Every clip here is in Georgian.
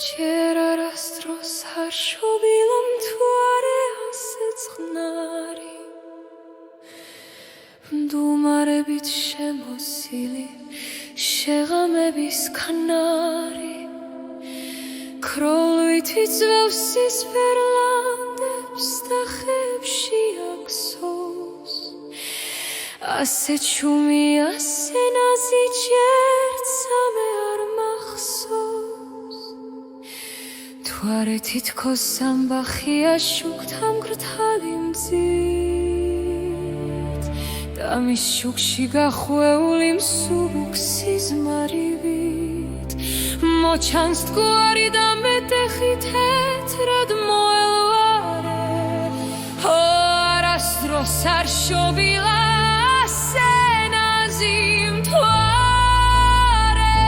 ჯერ არასდროს არ შობილამ თუ არა ასე წყნარი მდუმარებით შემოსილი შეღამების ქნარი ქროლვითი ძვევს სისფერ ლანდებს და ხეებში აქსოს ასე ჩუმი ასე ნაზი ჯერ ცამე არ მახსოვს თუ არა თითქოს ამბახია შუქთ ამგრთალი მძით და მის შუქში გახვეული მსუბუქ სიზმარივით მოჩანს თგვარი და მეტეხი თეთრად მოელვარე არასდროს არ შობილა ასე ნაზი მთვარე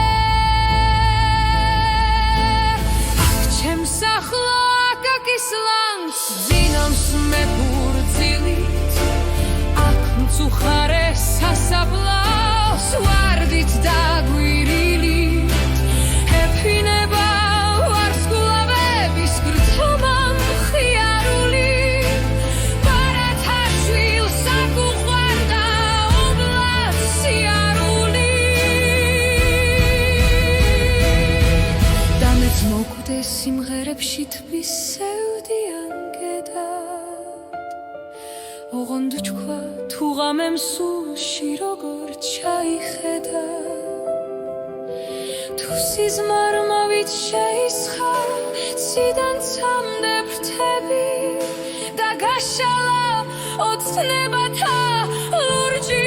აქ ჩემს ახლო აკაკის ლანძს ძინავს მეფურძილით აქ მწუხარე სასაბლავს ვარდით და გვირილით ეფინება ვარსკვლავების გრთომა მხიარული ბარათაშვილს აქ უყვარდა ობლად სიარული და მეც მოკვდე სიმღერებში თბის სევდიან გედად ოღონდ თქვა თუ ღამემ სულში როგორ ჩაიხედა თუ სიზმარმავით შეისხარ ციდან ცამდე ფრთები და გაშალა ოცნებათა ლურჯი